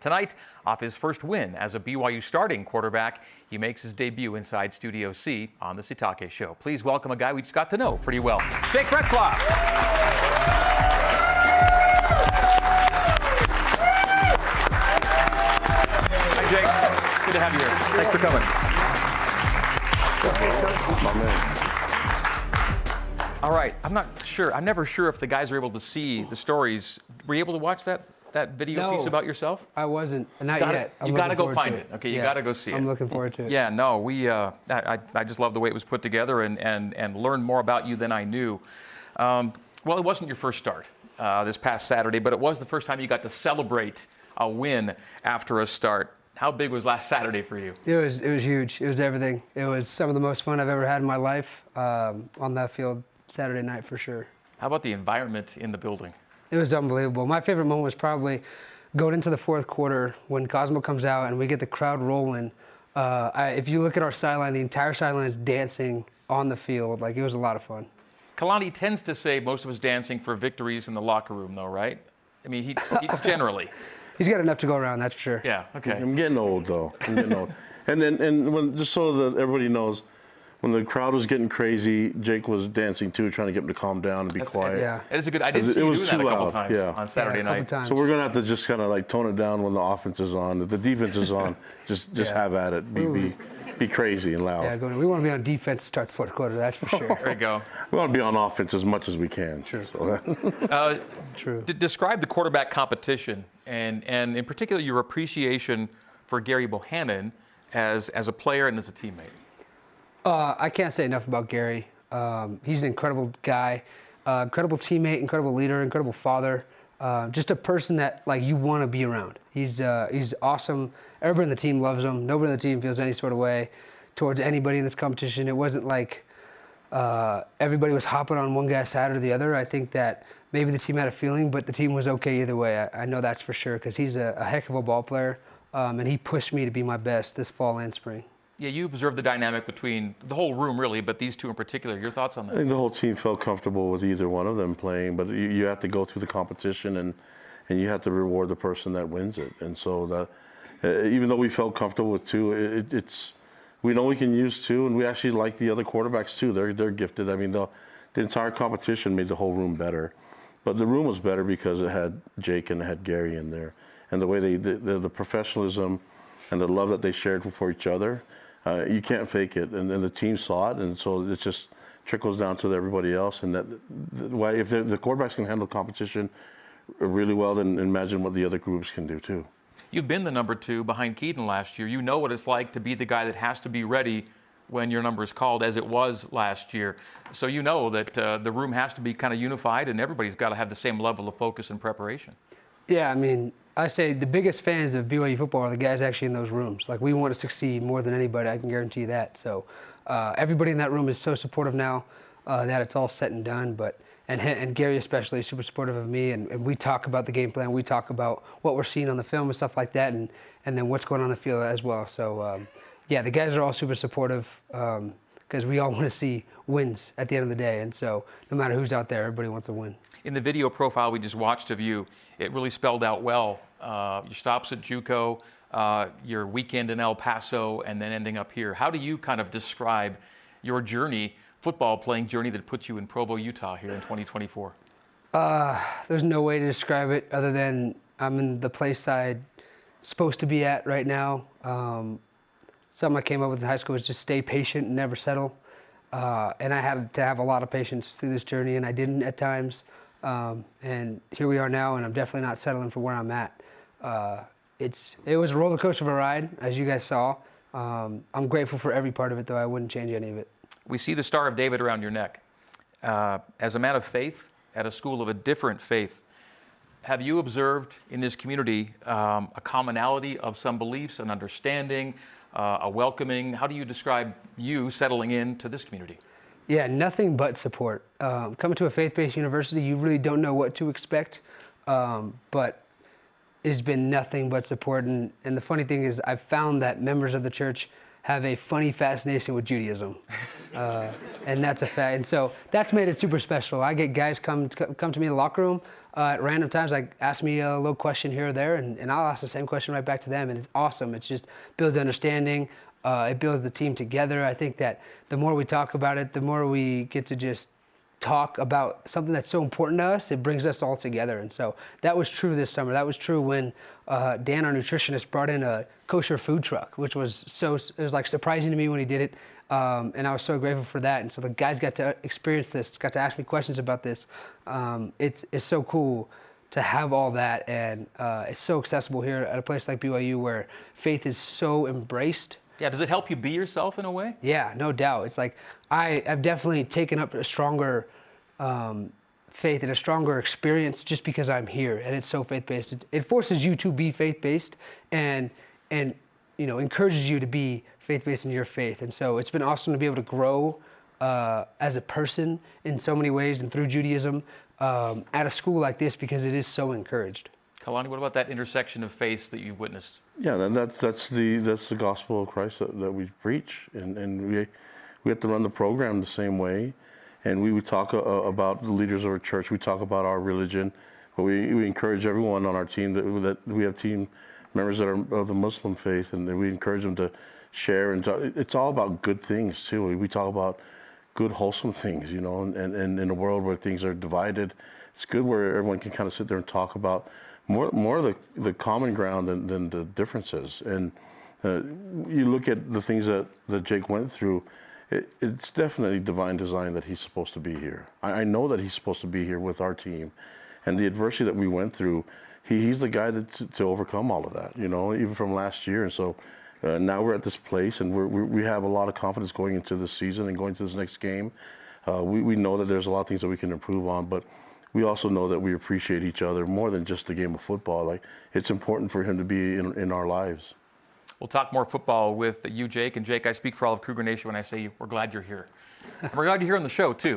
Tonight, off his first win as a BYU starting quarterback, he makes his debut inside Studio C on the Sitake Show. Please welcome a guy we just got to know pretty well, Jake Retzlaff. Hi, Jake. Good to have you here. Thanks for coming. All right, I'm never sure if the guys are able to see the stories. Were you able to watch that video piece about yourself? I wasn't. Not yet. You got to go find it. Okay, you got to go see it. I'm looking forward to it. Yeah, no, I just love the way it was put together and learned more about you than I knew. Well, it wasn't your first start this past Saturday, but it was the first time you got to celebrate a win after a start. How big was last Saturday for you? It was huge. It was everything. It was some of the most fun I've ever had in my life on that field Saturday night for sure. How about the environment in the building? It was unbelievable. My favorite moment was probably going into the fourth quarter when Cosmo comes out and we get the crowd rolling. If you look at our sideline, the entire sideline is dancing on the field. Like, it was a lot of fun. Kalani tends to say most of us dancing for victories in the locker room, though, right? I mean, he generally. He's got enough to go around, that's for sure. Yeah, okay. I'm getting old, though. I'm getting old. And when, just so that everybody knows, when the crowd was getting crazy, Jake was dancing too, trying to get him to calm down and be quiet. Yeah. It is a good. I did see you doing that a couple times on Saturday night. Times. So we're gonna have to just kind of like tone it down when the offense is on. If the defense is on, just have at it. Be crazy and loud. Yeah, we want to be on defense to start the fourth quarter. That's for sure. There you go. We want to be on offense as much as we can. True. So True. Describe the quarterback competition and in particular your appreciation for Gary Bohannon as a player and as a teammate. I can't say enough about Gary. He's an incredible guy, incredible teammate, incredible leader, incredible father. Just a person that you want to be around. He's awesome. Everybody on the team loves him. Nobody on the team feels any sort of way towards anybody in this competition. It wasn't like everybody was hopping on one guy's side or the other. I think that maybe the team had a feeling, but the team was okay either way. I know that's for sure because he's a heck of a ball player, and he pushed me to be my best this fall and spring. Yeah, you observed the dynamic between the whole room, really, but these two in particular. Your thoughts on that? I think the whole team felt comfortable with either one of them playing, but you have to go through the competition and you have to reward the person that wins it. And so even though we felt comfortable with two, we know we can use two, and we actually like the other quarterbacks too. They're gifted. I mean, the entire competition made the whole room better, but the room was better because it had Jake and it had Gary in there, and the way the professionalism and the love that they shared for each other. You can't fake it, and the team saw it, and so it just trickles down to everybody else. And if the quarterbacks can handle competition really well, then imagine what the other groups can do too. You've been the number 2 behind Keaton last year. You know what it's like to be the guy that has to be ready when your number is called, as it was last year. So you know that the room has to be kind of unified, and everybody's got to have the same level of focus and preparation. Yeah, I mean, I say the biggest fans of BYU football are the guys actually in those rooms. We want to succeed more than anybody. I can guarantee that. So everybody in that room is so supportive now that it's all said and done. And Gary especially is super supportive of me. And we talk about the game plan. We talk about what we're seeing on the film and stuff like that, and then what's going on the field as well. So yeah, the guys are all super supportive because we all want to see wins at the end of the day. And so no matter who's out there, everybody wants to win. In the video profile we just watched of you, it really spelled out well your stops at JUCO, your weekend in El Paso, and then ending up here. How do you kind of describe your journey, football playing journey that puts you in Provo, Utah here in 2024? There's no way to describe it other than I'm in the place I'm supposed to be at right now. Something I came up with in high school was just stay patient and never settle. And I had to have a lot of patience through this journey, and I didn't at times. And here we are now, and I'm definitely not settling for where I'm at. It was a roller coaster of a ride, as you guys saw. I'm grateful for every part of it, though I wouldn't change any of it. We see the Star of David around your neck. As a man of faith, at a school of a different faith, have you observed in this community a commonality of some beliefs, an understanding, a welcoming? How do you describe you settling into this community? Yeah, nothing but support. Coming to a faith-based university, you really don't know what to expect, but it's been nothing but support. And the funny thing is I've found that members of the church have a funny fascination with Judaism, and that's a fact. And so that's made it super special. I get guys come to me in the locker room at random times, like ask me a little question here or there, and I'll ask the same question right back to them, and it's awesome. It's just builds understanding. It builds the team together. I think that the more we talk about it, the more we get to just talk about something that's so important to us. It brings us all together. And so that was true this summer. That was true when Dan, our nutritionist, brought in a kosher food truck, which was it was like surprising to me when he did it. And I was so grateful for that. And so the guys got to experience this, got to ask me questions about this. It's so cool to have all that. And it's so accessible here at a place like BYU where faith is so embraced. Yeah, does it help you be yourself in a way? Yeah, no doubt. It's like I've definitely taken up a stronger faith and a stronger experience just because I'm here, and it's so faith-based. It forces you to be faith-based and encourages you to be faith-based in your faith. And so it's been awesome to be able to grow as a person in so many ways and through Judaism at a school like this because it is so encouraged. Kalani, what about that intersection of faiths that you've witnessed? Yeah, that's the gospel of Christ that we preach, and we have to run the program the same way, and we would talk about the leaders of our church. We talk about our religion, but we encourage everyone on our team that we have team members that are of the Muslim faith, and we encourage them to share and talk. It's all about good things too. We talk about good, wholesome things, and in a world where things are divided, it's good where everyone can kind of sit there and talk about more of the common ground than the differences. And you look at the things that Jake went through, it's definitely divine design that he's supposed to be here. I know that he's supposed to be here with our team. And the adversity that we went through, he's the guy to overcome all of that, even from last year. And so now we're at this place, and we have a lot of confidence going into this season and going to this next game. We know that there's a lot of things that we can improve on, but we also know that we appreciate each other more than just the game of football. Like, it's important for him to be in our lives. We'll talk more football with you, Jake. And Jake, I speak for all of Cougar Nation when I say we're glad you're here. We're glad you're here on the show, too.